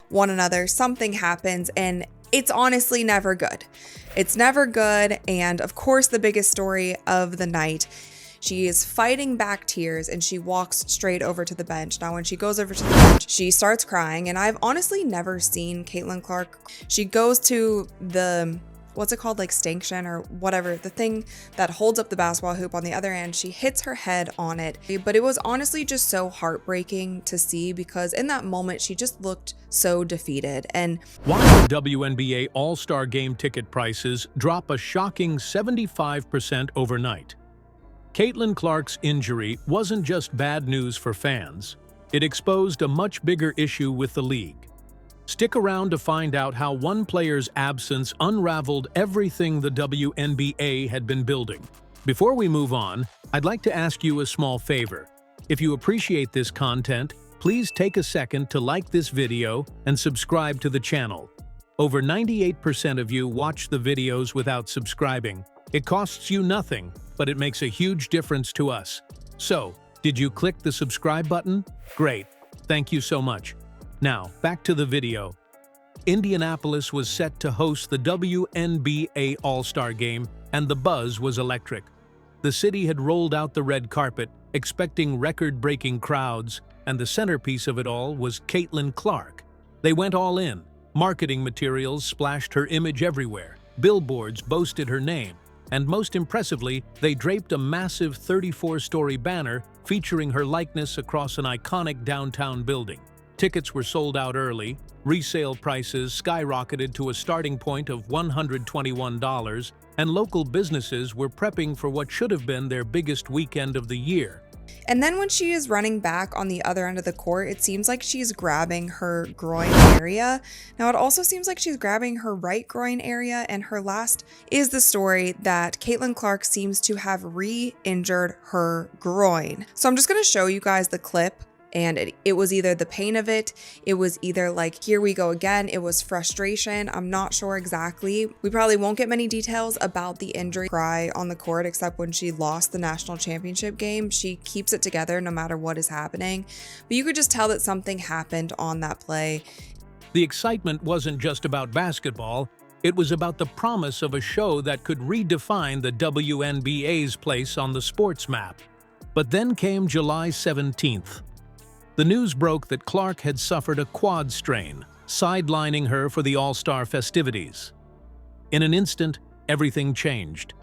one another, something happens, and it's honestly never good. It's never good. And of course, the biggest story of the night, she is fighting back tears and she walks straight over to the bench. Now, when she goes over to the bench, she starts crying. And I've honestly never seen Caitlin Clark. She goes to the, what's it called, like stanchion or whatever, the thing that holds up the basketball hoop on the other end. She hits her head on it. But it was honestly just so heartbreaking to see, because in that moment, she just looked so defeated. And why did WNBA All-Star Game ticket prices drop a shocking 75% overnight? Caitlin Clark's injury wasn't just bad news for fans. It exposed a much bigger issue with the league. Stick around to find out how one player's absence unraveled everything the WNBA had been building. Before we move on, I'd like to ask you a small favor. If you appreciate this content, please take a second to like this video and subscribe to the channel. Over 98% of you watch the videos without subscribing. It costs you nothing, but it makes a huge difference to us. So, did you click the subscribe button? Great. Thank you so much. Now, back to the video. Indianapolis was set to host the WNBA All-Star Game, and the buzz was electric. The city had rolled out the red carpet, expecting record-breaking crowds, and the centerpiece of it all was Caitlin Clark. They went all in. Marketing materials splashed her image everywhere. Billboards boasted her name. And most impressively, they draped a massive 34-story banner featuring her likeness across an iconic downtown building. Tickets were sold out early, resale prices skyrocketed to a starting point of $121, and local businesses were prepping for what should have been their biggest weekend of the year. And then when she is running back on the other end of the court, it seems like she's grabbing her groin area. Now, it also seems like she's grabbing her right groin area, and her last is the story that Caitlin Clark seems to have re-injured her groin. So I'm just going to show you guys the clip. And it was either the pain of it, it was either like, here we go again, it was frustration. I'm not sure exactly. We probably won't get many details about the injury cry on the court, except when she lost the national championship game. She keeps it together no matter what is happening. But you could just tell that something happened on that play. The excitement wasn't just about basketball. It was about the promise of a show that could redefine the WNBA's place on the sports map. But then came July 17th. The news broke that Clark had suffered a quad strain, sidelining her for the All-Star festivities. In an instant, everything changed.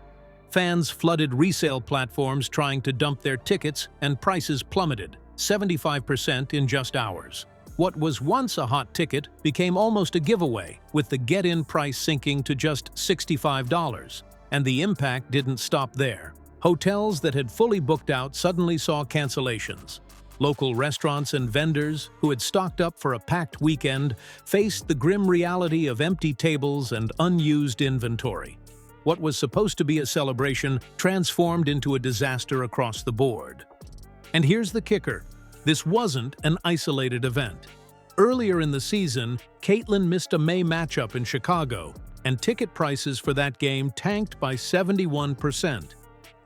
Fans flooded resale platforms trying to dump their tickets, and prices plummeted, 75% in just hours. What was once a hot ticket became almost a giveaway, with the get-in price sinking to just $65. And the impact didn't stop there. Hotels that had fully booked out suddenly saw cancellations. Local restaurants and vendors, who had stocked up for a packed weekend, faced the grim reality of empty tables and unused inventory. What was supposed to be a celebration transformed into a disaster across the board. And here's the kicker. This wasn't an isolated event. Earlier in the season, Caitlin missed a May matchup in Chicago, and ticket prices for that game tanked by 71%.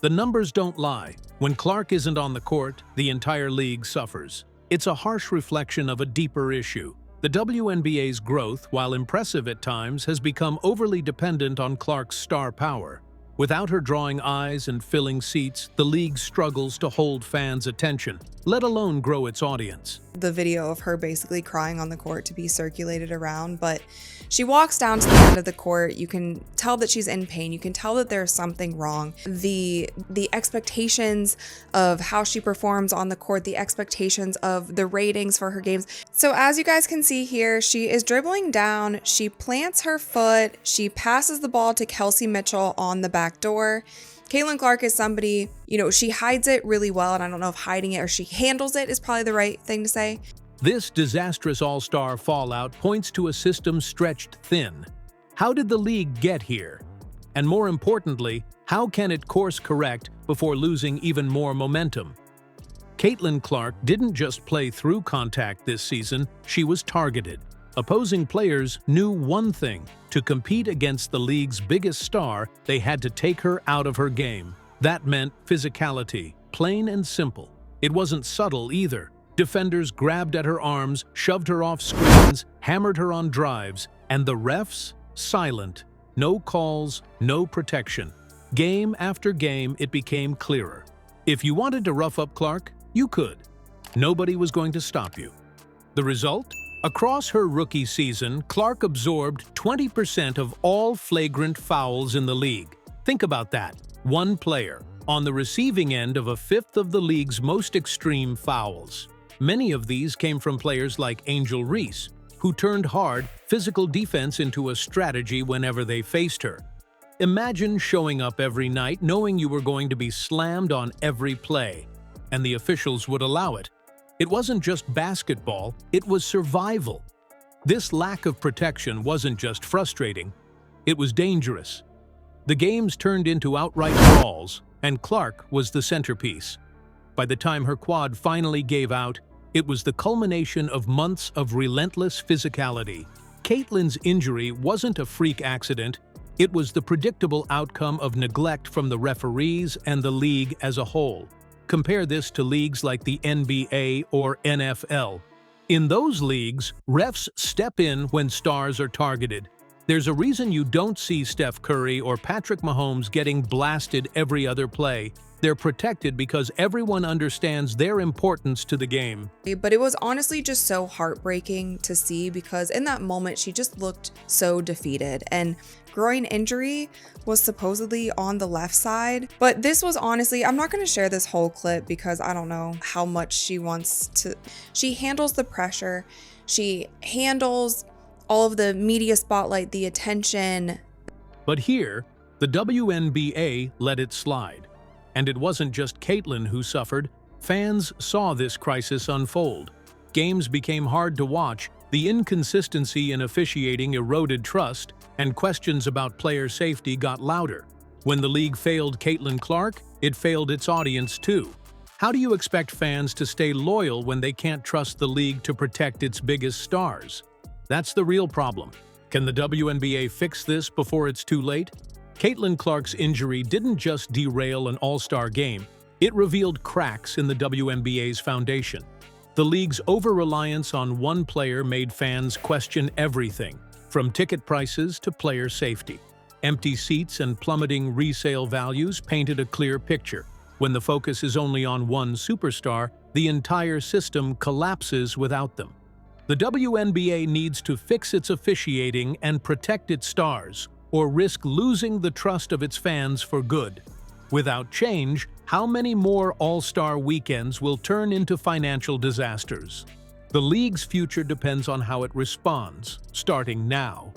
The numbers don't lie. When Clark isn't on the court, the entire league suffers. It's a harsh reflection of a deeper issue. The WNBA's growth, while impressive at times, has become overly dependent on Clark's star power. Without her drawing eyes and filling seats, the league struggles to hold fans' attention, let alone grow its audience. The video of her basically crying on the court to be circulated around, but she walks down to the end of the court. You can tell that she's in pain. You can tell that there's something wrong. The expectations of how she performs on the court, the expectations of the ratings for her games. So as you guys can see here, she is dribbling down. She plants her foot. She passes the ball to Kelsey Mitchell on the back door. Caitlin Clark is somebody, she hides it really well, and I don't know if hiding it or she handles it is probably the right thing to say. This disastrous all-star fallout points to a system stretched thin. How did the league get here? And more importantly, how can it course correct before losing even more momentum? Caitlin Clark didn't just play through contact this season, she was targeted. Opposing players knew one thing: to compete against the league's biggest star, they had to take her out of her game. That meant physicality, plain and simple. It wasn't subtle either. Defenders grabbed at her arms, shoved her off screens, hammered her on drives, and the refs? Silent. No calls, no protection. Game after game, it became clearer. If you wanted to rough up Clark, you could. Nobody was going to stop you. The result? Across her rookie season, Clark absorbed 20% of all flagrant fouls in the league. Think about that. One player, on the receiving end of a fifth of the league's most extreme fouls. Many of these came from players like Angel Reese, who turned hard, physical defense into a strategy whenever they faced her. Imagine showing up every night knowing you were going to be slammed on every play, and the officials would allow it. It wasn't just basketball, it was survival. This lack of protection wasn't just frustrating, it was dangerous. The games turned into outright brawls, and Clark was the centerpiece. By the time her quad finally gave out, it was the culmination of months of relentless physicality. Caitlin's injury wasn't a freak accident, it was the predictable outcome of neglect from the referees and the league as a whole. Compare this to leagues like the NBA or NFL. In those leagues, refs step in when stars are targeted. There's a reason you don't see Steph Curry or Patrick Mahomes getting blasted every other play. They're protected because everyone understands their importance to the game. But it was honestly just so heartbreaking to see because in that moment she just looked so defeated, and groin injury was supposedly on the left side. But this was honestly, I'm not going to share this whole clip because I don't know how much she wants to. She handles the pressure. She handles all of the media spotlight, the attention. But here, the WNBA let it slide. And it wasn't just Caitlin who suffered. Fans saw this crisis unfold. Games became hard to watch, the inconsistency in officiating eroded trust, and questions about player safety got louder. When the league failed Caitlin Clark, it failed its audience too. How do you expect fans to stay loyal when they can't trust the league to protect its biggest stars? That's the real problem. Can the WNBA fix this before it's too late? Caitlin Clark's injury didn't just derail an All-Star game, it revealed cracks in the WNBA's foundation. The league's over-reliance on one player made fans question everything, from ticket prices to player safety. Empty seats and plummeting resale values painted a clear picture. When the focus is only on one superstar, the entire system collapses without them. The WNBA needs to fix its officiating and protect its stars, or risk losing the trust of its fans for good. Without change, how many more All-Star weekends will turn into financial disasters? The league's future depends on how it responds, starting now.